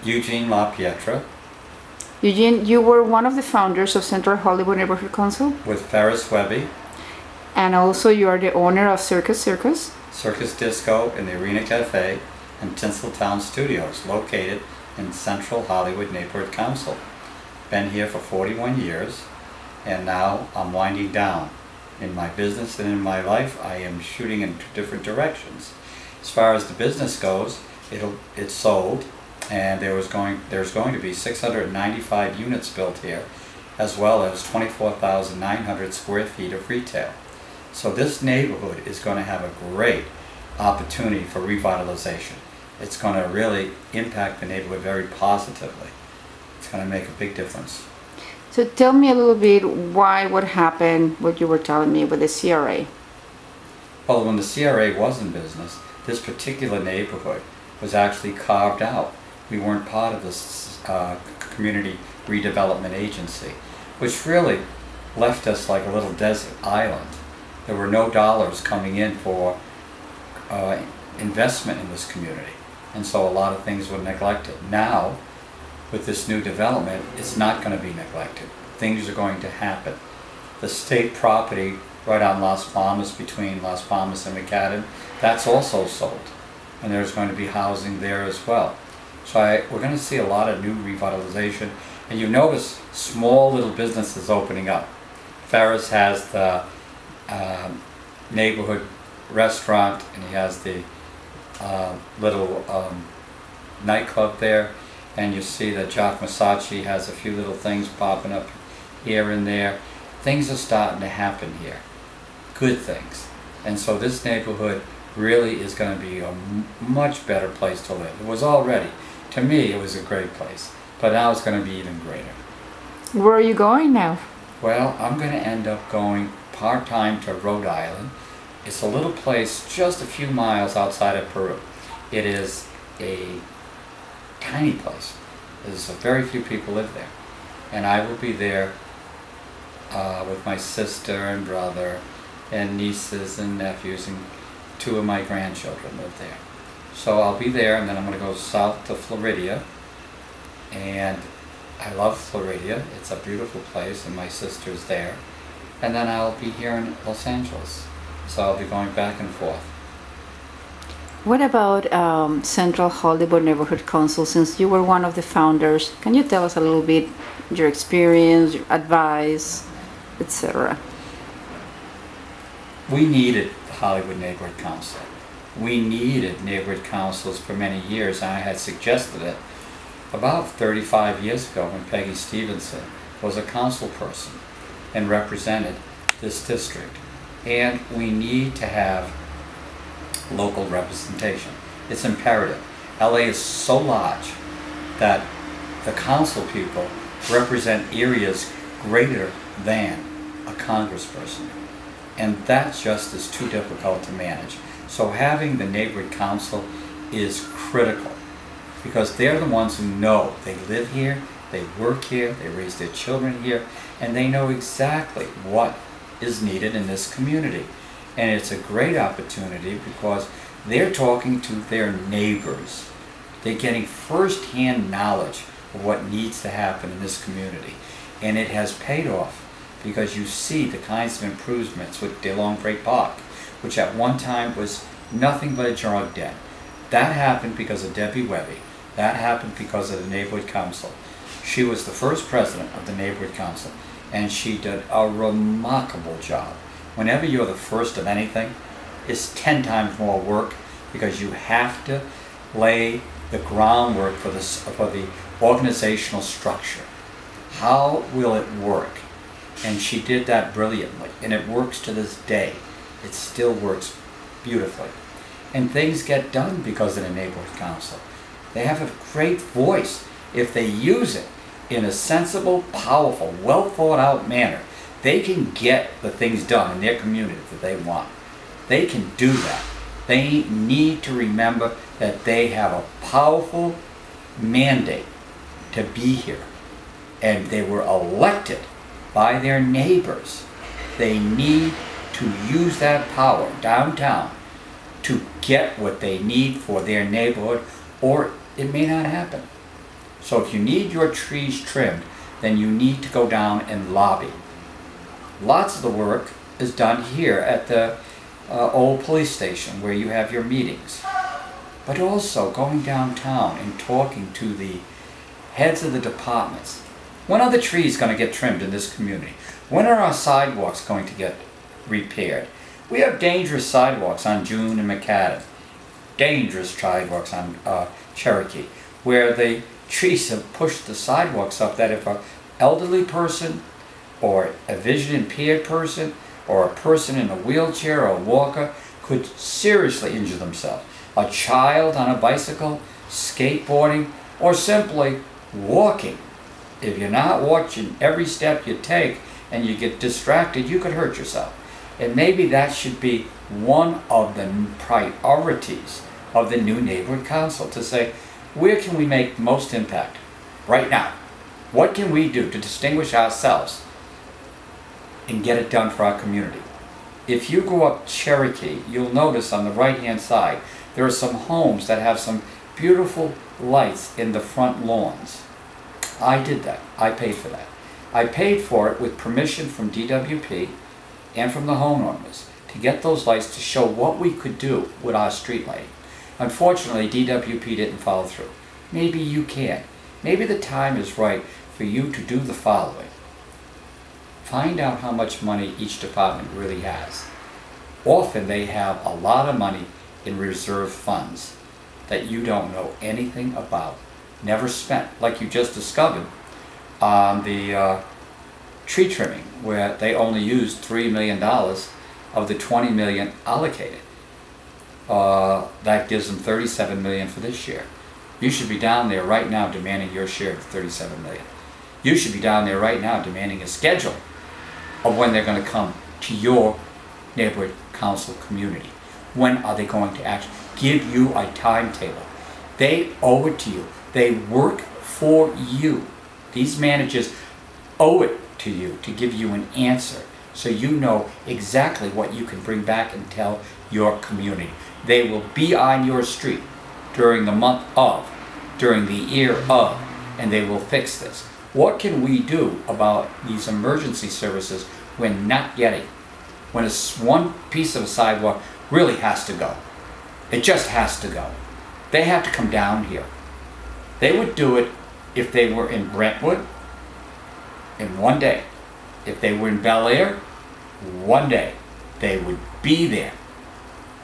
Eugene LaPietra. Eugene, you were one of the founders of Central Hollywood Neighborhood Council. With Ferris Webby. And also you are the owner of Circus. Circus Disco in the Arena Cafe and Tinseltown Studios, located in Central Hollywood Neighborhood Council. Been here for 41 years, and now I'm winding down. In my business and in my life, I am shooting in different directions. As far as the business goes, it's sold, and there's going to be 695 units built here, as well as 24,900 square feet of retail. So this neighborhood is going to have a great opportunity for revitalization. It's going to really impact the neighborhood very positively. It's going to make a big difference. So tell me a little bit what happened, what you were telling me with the CRA. Well, when the CRA was in business, this particular neighborhood was actually carved out. We weren't part of this community redevelopment agency, which really left us like a little desert island. There were no dollars coming in for investment in this community, and so a lot of things were neglected. Now, with this new development, it's not going to be neglected. Things are going to happen. The state property right on Las Palmas, between Las Palmas and McAdam, that's also sold, and there's going to be housing there as well. So we're going to see a lot of new revitalization, and you notice small little businesses opening up. Ferris has the neighborhood restaurant, and he has the little nightclub there, and you see that Jock Masachi has a few little things popping up here and there. Things are starting to happen here, good things, and so this neighborhood really is going to be a much better place to live. It was already, to me, it was a great place, but now it's going to be even greater. Where are you going now? Well, I'm going to end up going part-time to Rhode Island. It's a little place just a few miles outside of Peru. It is a tiny place. There's very few people live there, and I will be there with my sister and brother and nieces and nephews, and 2 of my grandchildren live there. So I'll be there, and then I'm going to go south to Florida, and I love Florida. It's a beautiful place, and my sister's there. And then I'll be here in Los Angeles, so I'll be going back and forth. What about Central Hollywood Neighborhood Council? Since you were one of the founders, can you tell us a little bit your experience, your advice, etc.? We needed the Hollywood Neighborhood Council. We needed neighborhood councils for many years, and I had suggested it about 35 years ago when Peggy Stevenson was a council person and represented this district. And we need to have local representation. It's imperative. LA is so large that the council people represent areas greater than a congressperson, and that just is too difficult to manage. So having the neighborhood council is critical, because they're the ones who know. They live here, they work here, they raise their children here, and they know exactly what is needed in this community. And it's a great opportunity because they're talking to their neighbors. They're getting first-hand knowledge of what needs to happen in this community. And it has paid off, because you see the kinds of improvements with DeLongre Park, which at one time was nothing but a drug den. That happened because of Debbie Webby. That happened because of the Neighborhood Council. She was the first president of the Neighborhood Council, and she did a remarkable job. Whenever you're the first of anything, it's 10 times more work, because you have to lay the groundwork for the organizational structure. How will it work? And she did that brilliantly, and it works to this day. It still works beautifully. And things get done because of the Neighborhood Council. They have a great voice if they use it in a sensible, powerful, well thought out manner. They can get the things done in their community that they want. They can do that. They need to remember that they have a powerful mandate to be here, and they were elected by their neighbors. They need to use that power downtown to get what they need for their neighborhood, or it may not happen. So if you need your trees trimmed, then you need to go down and lobby. Lots of the work is done here at the old police station where you have your meetings. But also going downtown and talking to the heads of the departments. When are the trees going to get trimmed in this community? When are our sidewalks going to get repaired? We have dangerous sidewalks on June and McAdam. Dangerous sidewalks on Cherokee, where the trees have pushed the sidewalks up that if an elderly person or a vision impaired person or a person in a wheelchair or a walker could seriously injure themselves. A child on a bicycle, skateboarding, or simply walking. If you're not watching every step you take and you get distracted, you could hurt yourself. And maybe that should be one of the priorities of the new neighborhood council, to say, where can we make the most impact right now? What can we do to distinguish ourselves and get it done for our community? If you go up Cherokee, you'll notice on the right-hand side, there are some homes that have some beautiful lights in the front lawns. I did that. I paid for that. I paid for it with permission from DWP and from the homeowners to get those lights to show what we could do with our street lighting. Unfortunately, DWP didn't follow through. Maybe you can. Maybe the time is right for you to do the following. Find out how much money each department really has. Often they have a lot of money in reserve funds that you don't know anything about, never spent, like you just discovered on the tree trimming, where they only used $3 million of the $20 million allocated. That gives them $37 million for this year. You should be down there right now demanding your share of $37 million. You should be down there right now demanding a schedule of when they're going to come to your neighborhood council community. When are they going to actually give you a timetable? They owe it to you. They work for you. These managers owe it to you to give you an answer so you know exactly what you can bring back and tell your community. They will be on your street during the month of, during the year of, and they will fix this. What can we do about these emergency services we're not getting? When one piece of a sidewalk really has to go. It just has to go. They have to come down here. They would do it if they were in Brentwood in one day. If they were in Bel Air, one day. They would be there.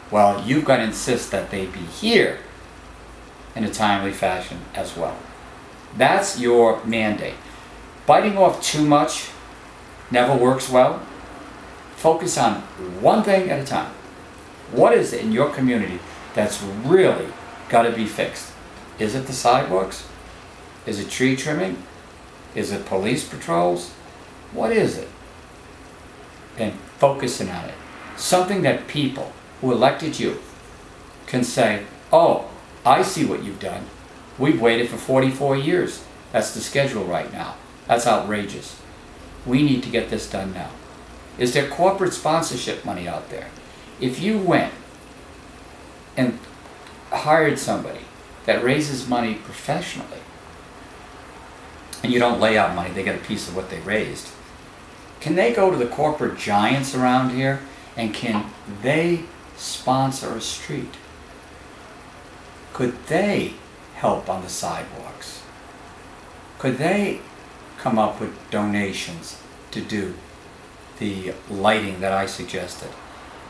Well, you've got to insist that they be here in a timely fashion as well. That's your mandate. Biting off too much never works well. Focus on one thing at a time. What is it in your community that's really got to be fixed? Is it the sidewalks? Is it tree trimming? Is it police patrols? What is it? And focusing on it. Something that people who elected you can say, oh, I see what you've done. We've waited for 44 years. That's the schedule right now. That's outrageous. We need to get this done now. Is there corporate sponsorship money out there? If you went and hired somebody that raises money professionally, and you don't lay out money, they get a piece of what they raised, can they go to the corporate giants around here and can they sponsor a street? Could they help on the sidewalks? Could they come up with donations to do the lighting that I suggested?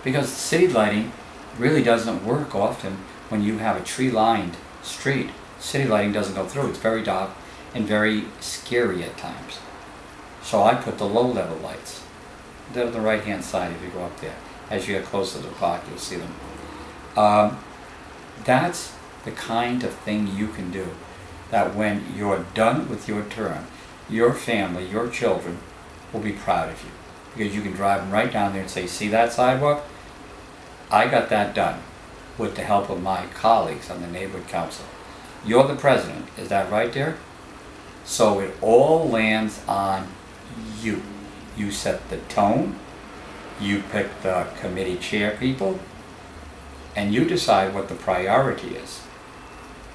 Because city lighting really doesn't work often when you have a tree-lined street. City lighting doesn't go through. It's very dark and very scary at times. So I put the low-level lights. They're on the right-hand side if you go up there. As you get closer to the park, you'll see them. That's the kind of thing you can do, that when you're done with your term, your family, your children will be proud of you. Because you can drive them right down there and say, see that sidewalk? I got that done with the help of my colleagues on the neighborhood council. You're the president, is that right there? So it all lands on you. You set the tone, you pick the committee chair people, and you decide what the priority is.